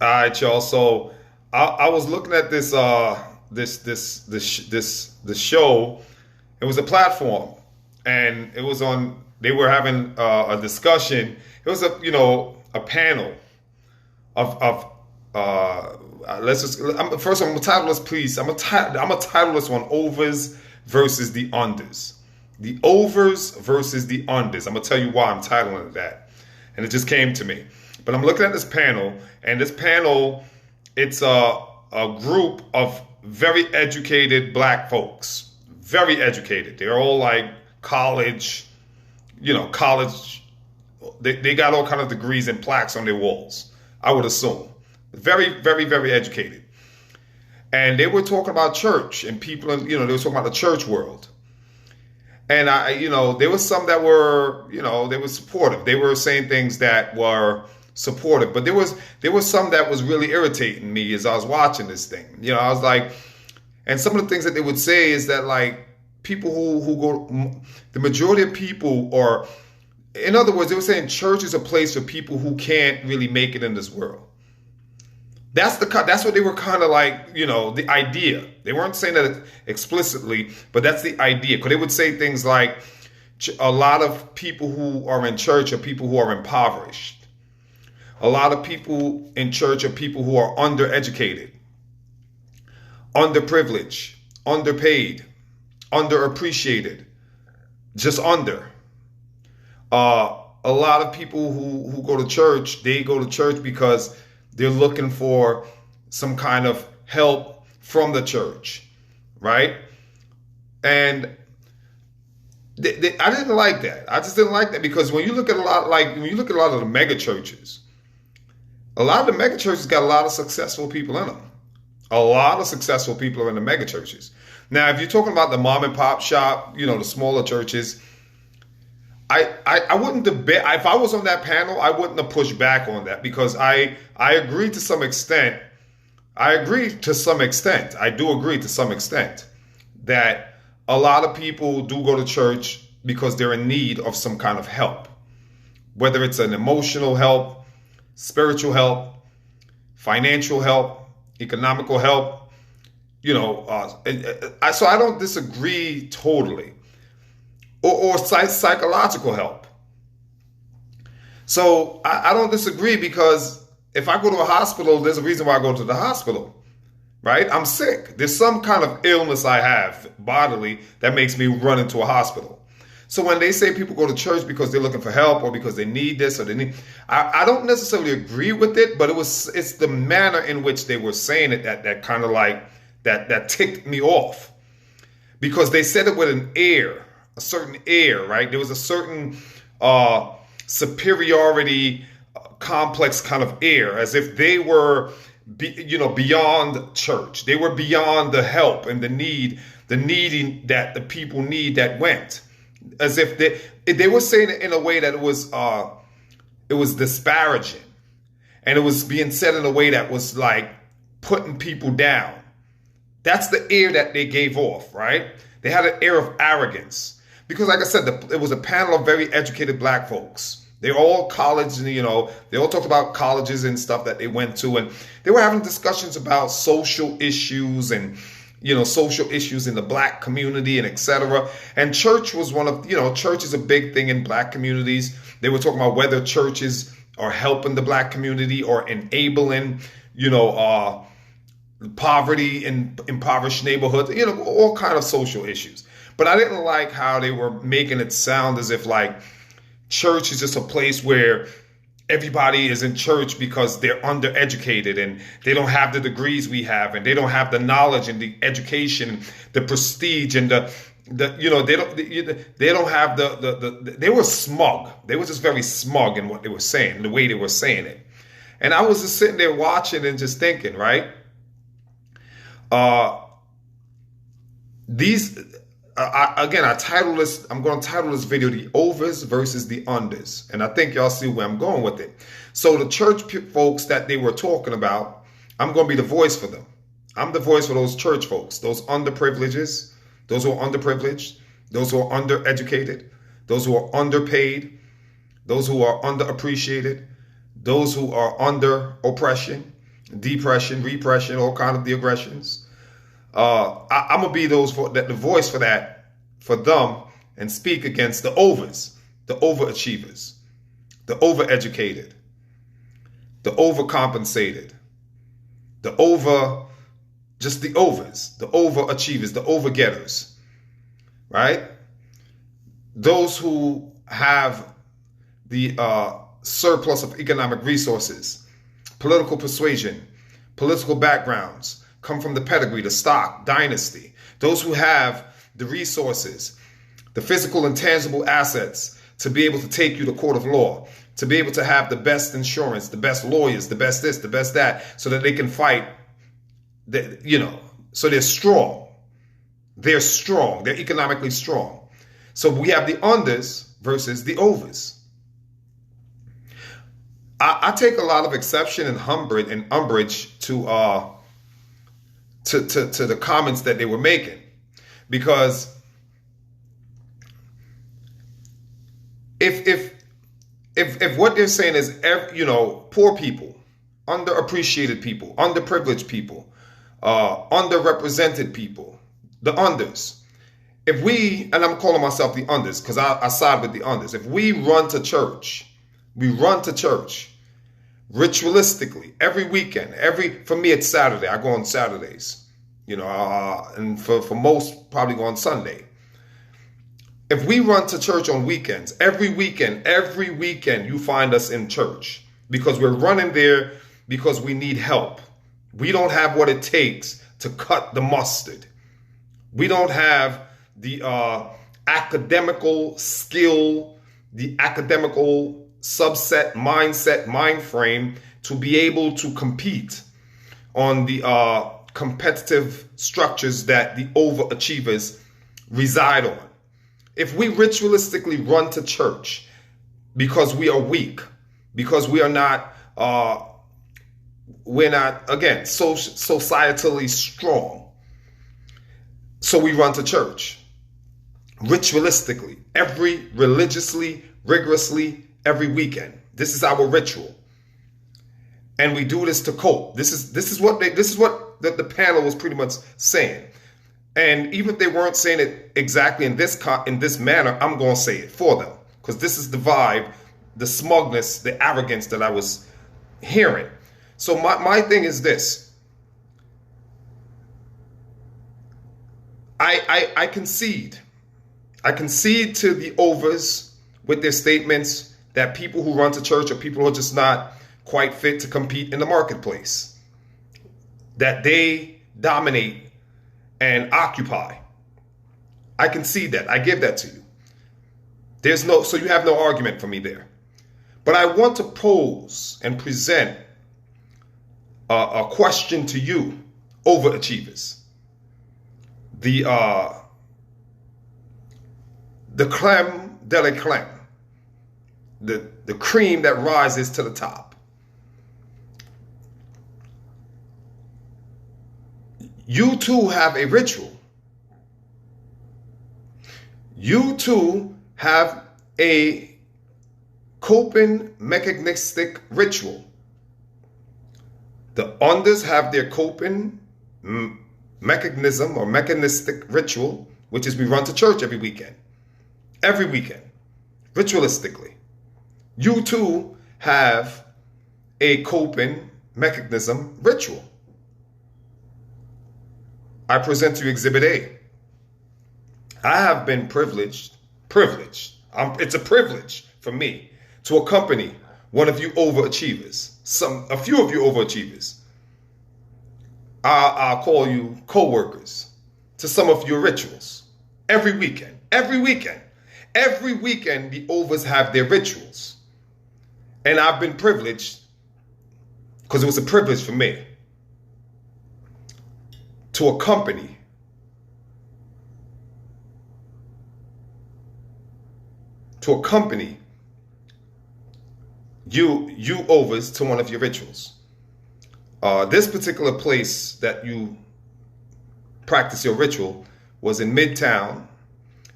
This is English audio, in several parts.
All right, y'all. So I was looking at this show. It was a platform, and it was on. They were having a discussion. It was a panel of let's just first I'm gonna title this, please. I'm gonna title this one Overs versus the Unders. The Overs versus the Unders. I'm gonna tell you why I'm titling it that, and it just came to me. But I'm looking at this panel, and this panel, it's a group of very educated black folks, very educated. They're all like college, college. They got all kind of degrees and plaques on their walls, I would assume. Very, very, very educated. And they were talking about church and people, and they were talking about the church world. And there was some that were, they were supportive. They were saying things that were supportive, but there was some that was really irritating me as I was watching this thing. I was like, and some of the things that they would say is that like people who go, the majority of people are, in other words, they were saying church is a place for people who can't really make it in this world. That's what they were kind of like, the idea. They weren't saying that explicitly, but that's the idea. Because they would say things like a lot of people who are in church are people who are impoverished. A lot of people in church are people who are undereducated, underprivileged, underpaid, underappreciated, just under. A lot of people who go to church, they go to church because they're looking for some kind of help from the church, right? And I didn't like that. I just didn't like that because when you look at a lot of the mega churches, a lot of the mega churches got a lot of successful people in them. A lot of successful people are in the mega churches. Now, if you're talking about the mom and pop shop, the smaller churches, I wouldn't debate. If I was on that panel, I wouldn't have pushed back on that because I agree to some extent. I agree to some extent. I do agree to some extent that a lot of people do go to church because they're in need of some kind of help, whether it's an emotional help, spiritual help, financial help, economical help. So I don't disagree totally. Or psychological help. So I don't disagree because if I go to a hospital, there's a reason why I go to the hospital, right? I'm sick. There's some kind of illness I have bodily that makes me run into a hospital. So when they say people go to church because they're looking for help or because they need this or they need, I don't necessarily agree with it, but it's the manner in which they were saying it that kind of like that ticked me off because they said it with an air. A certain air, right? There was a certain superiority complex kind of air, as if they were, beyond church. They were beyond the help and the needing that the people need that went. As if they were saying it in a way that it was disparaging, and it was being said in a way that was like putting people down. That's the air that they gave off, right? They had an air of arrogance. Because like I said, it was a panel of very educated black folks. They're all college, and they all talked about colleges and stuff that they went to, and they were having discussions about social issues and social issues in the black community and etc. And church was one of church is a big thing in black communities. They were talking about whether churches are helping the black community or enabling poverty in impoverished neighborhoods. All kind of social issues. But I didn't like how they were making it sound as if like church is just a place where everybody is in church because they're undereducated and they don't have the degrees we have and they don't have the knowledge and the education, the prestige and they don't have they were smug. They were just very smug in what they were saying, the way they were saying it. And I was just sitting there watching and just thinking, right? I'm going to title this video The Overs versus the Unders. And I think y'all see where I'm going with it. So the church folks that they were talking about, I'm going to be the voice for them. I'm the voice for those church folks, those underprivileged, those who are underprivileged, those who are undereducated, those who are underpaid, those who are underappreciated, those who are under oppression, depression, repression, all kind of the aggressions. I'm gonna be the voice for that, for them, and speak against the overs, the overachievers, the overeducated, the overcompensated, the just the overs, the overachievers, the overgetters, right? Those who have the surplus of economic resources, political persuasion, political backgrounds, come from the pedigree, the stock, dynasty. Those who have the resources, the physical and tangible assets to be able to take you to court of law, to be able to have the best insurance, the best lawyers, the best this, the best that, so that they can fight, so they're strong. They're strong. They're economically strong. So we have the unders versus the overs. I take a lot of exception and umbrage to the comments that they were making, because if what they're saying is, poor people, underappreciated people, underprivileged people, underrepresented people, the unders. If we, and I'm calling myself the unders because I side with the unders. If we run to church ritualistically every weekend, for me it's Saturday. I go on Saturdays, and for most probably go on Sunday. If we run to church on weekends, every weekend you find us in church, because we're running there because we need help. We don't have what it takes to cut the mustard. We don't have the academical skill, the academical subset, mindset, mind frame to be able to compete on the competitive structures that the overachievers reside on. If we ritualistically run to church because we are weak, because we are not, again, societally strong, so we run to church ritualistically, religiously, rigorously, every weekend. This is our ritual, and we do this to cope. This is what the panel was pretty much saying. And even if they weren't saying it exactly in this manner, I'm going to say it for them, because this is the vibe, the smugness, the arrogance that I was hearing. So my thing is this. I concede. I concede to the overs with their statements that people who run to church are people who are just not quite fit to compete in the marketplace, that they dominate and occupy. I concede that. I give that to you. So you have no argument for me there. But I want to pose and present a question to you, overachievers. The creme de la creme. The cream that rises to the top. You too have a ritual. You too have a coping mechanistic ritual. The unders have their coping mechanism or mechanistic ritual, which is we run to church every weekend, ritualistically. You too have a coping mechanism ritual. I present to you Exhibit A. I have been privileged. It's a privilege for me to accompany one of you overachievers, a few of you overachievers. I'll call you co-workers, to some of your rituals. Every weekend, the overs have their rituals. And I've been privileged, because it was a privilege for me, to accompany you overs to one of your rituals. This particular place that you practice your ritual was in Midtown,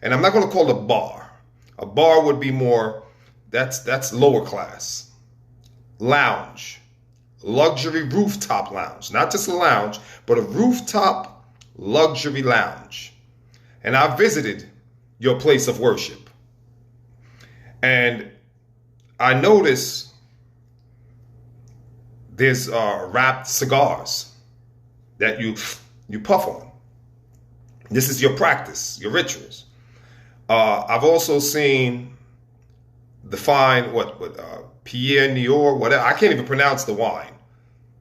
and I'm not going to call it a bar. A bar would be more, that's lower class. Lounge, luxury rooftop lounge. Not just a lounge, but a rooftop luxury lounge. And I visited your place of worship. And I noticed there's wrapped cigars that you puff on. This is your practice, your rituals. I've also seen the fine, Pierre Nior, whatever. I can't even pronounce the wine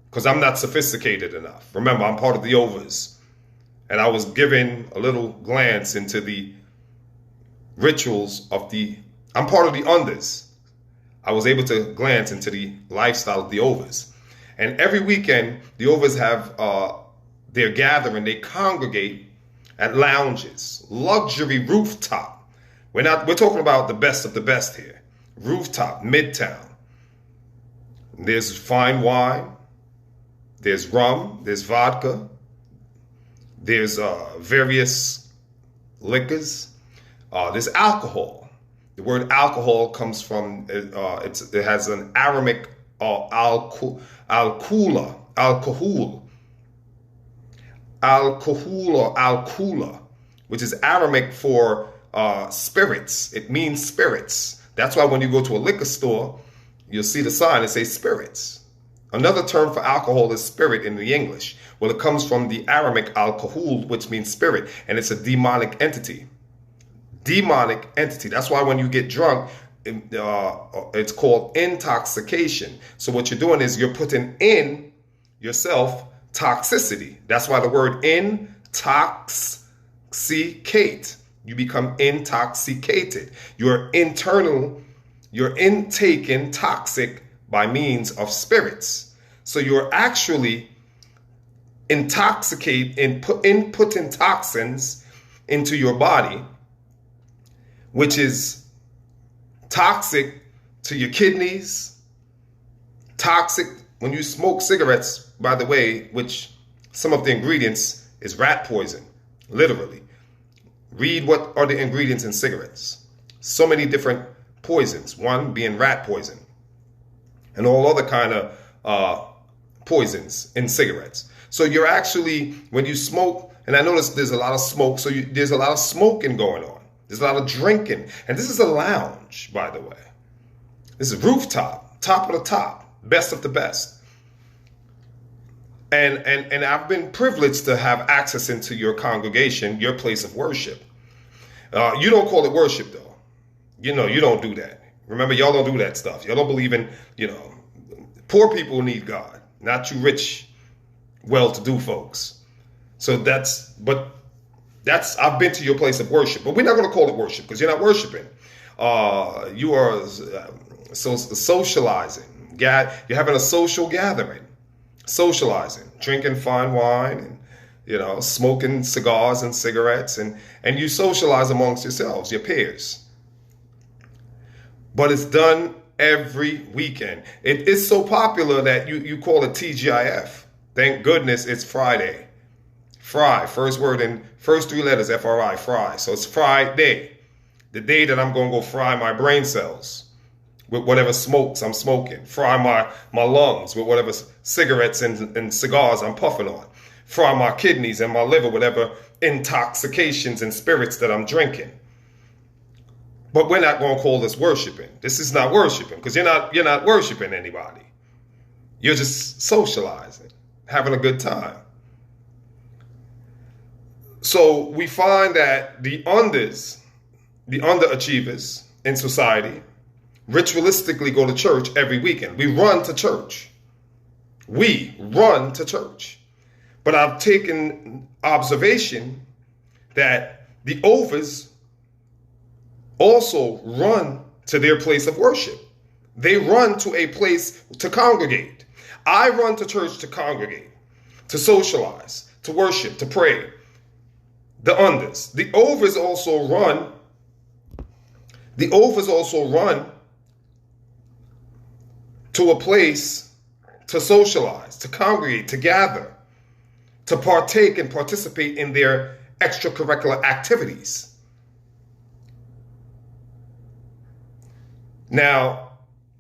because I'm not sophisticated enough. Remember, I'm part of the Ova'S. And I was given a little glance into the rituals I'm part of the Unda'S. I was able to glance into the lifestyle of the Ova'S. And every weekend, the Ova'S have their gathering. They congregate at lounges, luxury rooftop. We're talking about the best of the best here. Rooftop, Midtown. There's fine wine. There's rum. There's vodka. There's various liquors. There's alcohol. The word alcohol comes from, it has an Aramaic alcohol, which is Aramaic for spirits. It means spirits. That's why when you go to a liquor store, you'll see the sign that says spirits. Another term for alcohol is spirit in the English. Well, it comes from the Aramaic alcohol, which means spirit, and it's a demonic entity. Demonic entity. That's why when you get drunk, it's called intoxication. So what you're doing is you're putting in yourself toxicity. That's why the word intoxicate. You become intoxicated. You're intaking toxic by means of spirits. So you're actually putting toxins into your body, which is toxic to your kidneys, toxic when you smoke cigarettes, by the way, which some of the ingredients is rat poison, literally. Read what are the ingredients in cigarettes. So many different poisons, one being rat poison, and all other kind of poisons in cigarettes. So you're actually, when you smoke, and I notice there's a lot of smoke, so there's a lot of smoking going on. There's a lot of drinking. And this is a lounge, by the way. This is rooftop, top of the top, best of the best. And I've been privileged to have access into your congregation, your place of worship. You don't call it worship, though. You don't do that. Remember, y'all don't do that stuff. Y'all don't believe in, poor people need God, not you rich, well-to-do folks. So I've been to your place of worship, but we're not going to call it worship because you're not worshiping. You are socializing. You're having a social gathering, socializing, drinking fine wine, and smoking cigars and cigarettes, and you socialize amongst yourselves, your peers. But it's done every weekend. It is so popular that you call it TGIF. Thank goodness it's Friday. Fry, first word in first three letters, F-R-I, fry. So it's Friday, the day that I'm going to go fry my brain cells with whatever smokes I'm smoking. Fry my lungs with whatever cigarettes and cigars I'm puffing on. Fry my kidneys and my liver, whatever intoxications and spirits that I'm drinking. But we're not going to call this worshiping. This is not worshiping because you're not worshiping anybody. You're just socializing, having a good time. So we find that the Unda'S, the underachievers in society, ritualistically go to church every weekend. We run to church. But I've taken observation that the Ova'S also run to their place of worship. They run to a place to congregate. I run to church to congregate, to socialize, to worship, to pray. The Unda'S. The Ova'S also run to a place to socialize, to congregate, to gather, to partake and participate in their extracurricular activities. Now,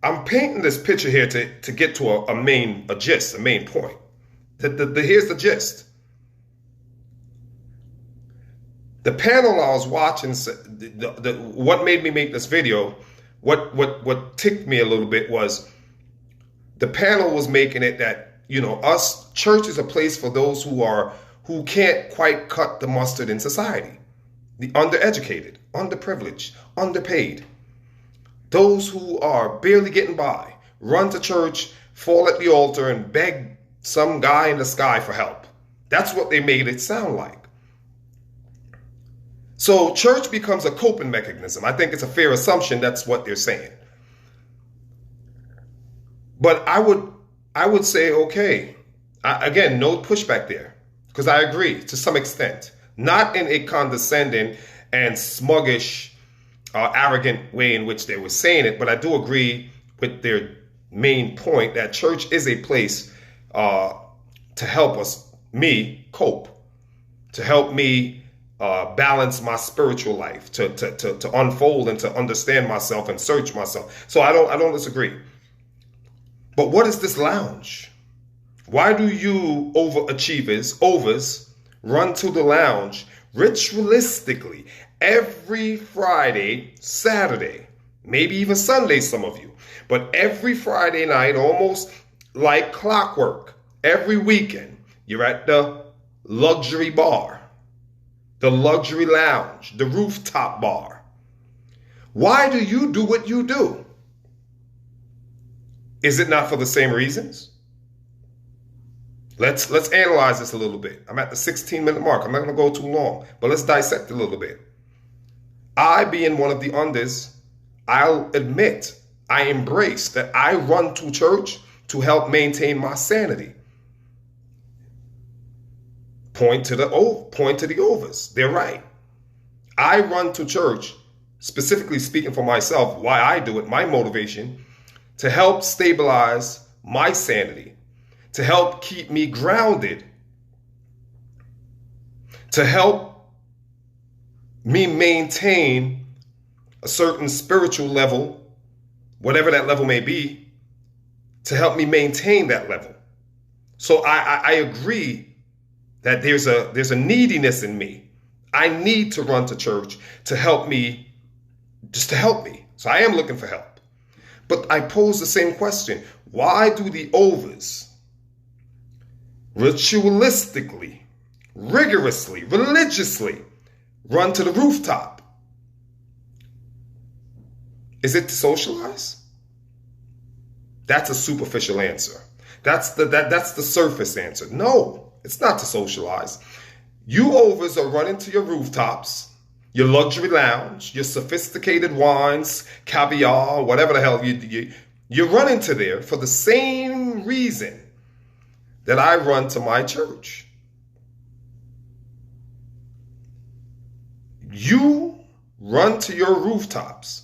I'm painting this picture here to get to a main point. Here's the gist. The panel I was watching, what made me make this video, what ticked me a little bit was the panel was making it that, us, church is a place for those who can't quite cut the mustard in society. The undereducated, underprivileged, underpaid. Those who are barely getting by, run to church, fall at the altar, and beg some guy in the sky for help. That's what they made it sound like. So church becomes a coping mechanism. I think it's a fair assumption that's what they're saying. But I would say, okay, again, no pushback there, because I agree to some extent, not in a condescending and smuggish, arrogant way in which they were saying it, but I do agree with their main point that church is a place to help me cope, to help me balance my spiritual life, to unfold and to understand myself and search myself. So I don't disagree. But what is this lounge? Why do you overs, run to the lounge ritualistically every Friday, Saturday, maybe even Sunday, some of you, but every Friday night, almost like clockwork, every weekend, you're at the luxury bar, the luxury lounge, the rooftop bar? Why do you do what you do? Is it not for the same reasons? Let's analyze this a little bit. I'm at the 16-minute mark. I'm not going to go too long, but let's dissect it a little bit. I, being one of the Unda'S, I'll admit, I embrace that I run to church to help maintain my sanity. Point to the Ova'S. They're right. I run to church, specifically speaking for myself, why I do it, my motivation, to help stabilize my sanity, to help keep me grounded, to help me maintain a certain spiritual level, whatever that level may be, to help me maintain that level. So I agree that there's a neediness in me. I need to run to church to help me, just to help me. So I am looking for help. But I pose the same question. Why do the Ova'S ritualistically, rigorously, religiously run to the rooftop? Is it to socialize? That's a superficial answer. That's the surface answer. No, it's not to socialize. You Ova'S are running to your rooftops, your luxury lounge, your sophisticated wines, caviar, whatever the hell you're running to there for the same reason that I run to my church. You run to your rooftops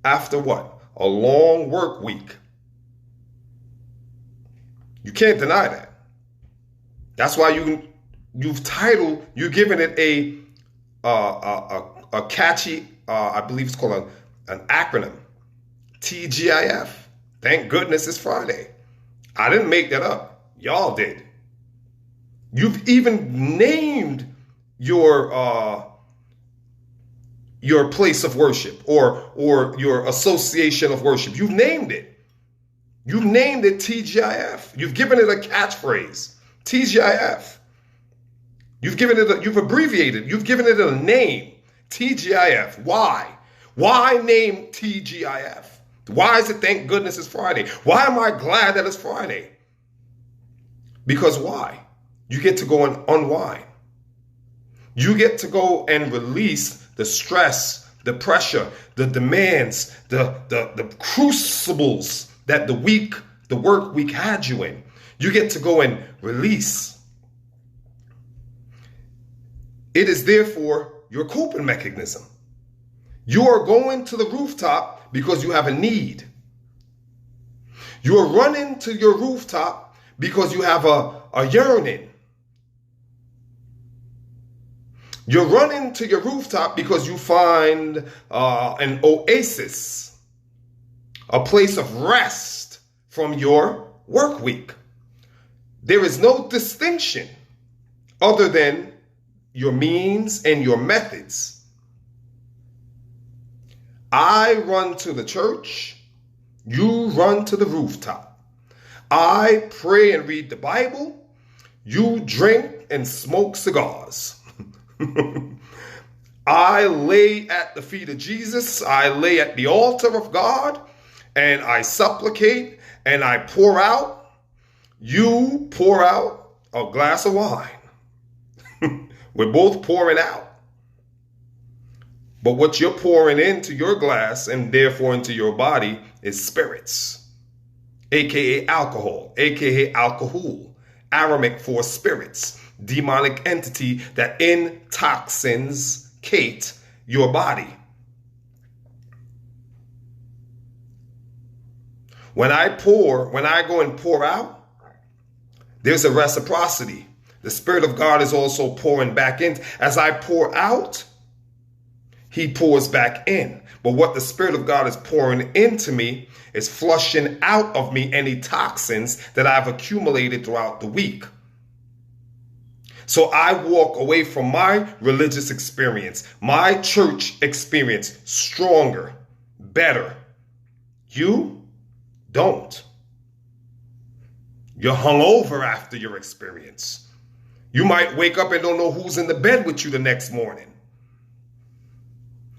after what? A long work week. You can't deny that. That's why you've titled, you're giving it a catchy, I believe it's called an acronym, TGIF. Thank goodness it's Friday. I didn't make that up. Y'all did. You've even named your place of worship or your association of worship. You've named it. You've named it TGIF. You've given it a catchphrase, TGIF. You've abbreviated. You've given it a name, TGIF. Why? Why name TGIF? Why is it thank goodness it's Friday? Why am I glad that it's Friday? Because why? You get to go and unwind. You get to go and release the stress, the pressure, the demands, the crucibles that the work week had you in. You get to go and release. It is therefore your coping mechanism. You are going to the rooftop because you have a need. You are running to your rooftop because you have a yearning. You're running to your rooftop because you find an oasis, a place of rest from your work week. There is no distinction other than your means and your methods. I run to the church, you run to the rooftop. I pray and read the Bible, you drink and smoke cigars. I lay at the feet of Jesus, I lay at the altar of God, and I supplicate and I pour out. You pour out a glass of wine. We're both pouring out. But what you're pouring into your glass and therefore into your body is spirits, aka alcohol, aka alcohol, Aramaic for spirits, demonic entity that intoxicate your body. When I go and pour out, there's a reciprocity. The Spirit of God is also pouring back in. As I pour out, He pours back in. But what the Spirit of God is pouring into me is flushing out of me any toxins that I've accumulated throughout the week. So I walk away from my religious experience, my church experience, stronger, better. You don't. You're hungover after your experience. You might wake up and don't know who's in the bed with you the next morning.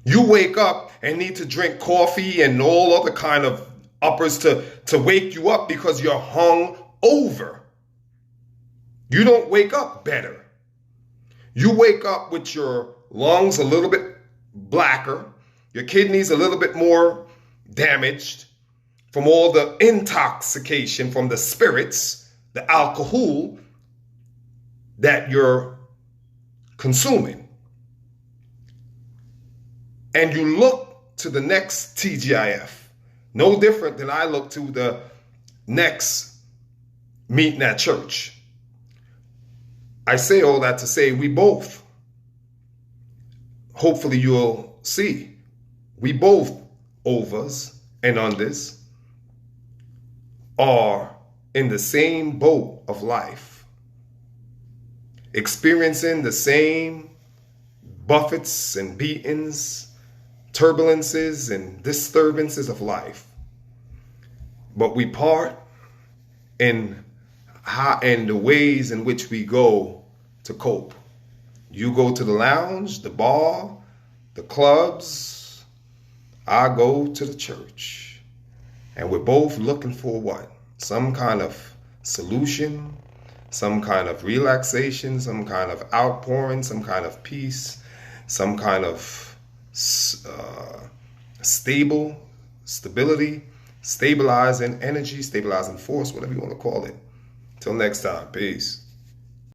You wake up and need to drink coffee and all other kind of uppers to wake you up because you're hung over. You don't wake up better. You wake up with your lungs a little bit blacker, your kidneys a little bit more damaged from all the intoxication from the spirits, the alcohol that you're consuming. And you look to the next TGIF, no different than I look to the next meeting at church. I say all that to say we both, hopefully you'll see, we both, Ova'S and Unda'S, are in the same boat of life, experiencing the same buffets and beatings, turbulences and disturbances of life. But we part in the ways in which we go to cope. You go to the lounge, the bar, the clubs. I go to the church. And we're both looking for what? Some kind of solution, some kind of relaxation, some kind of outpouring, some kind of peace, some kind of stability, stabilizing energy, stabilizing force, whatever you want to call it. Till next time, peace.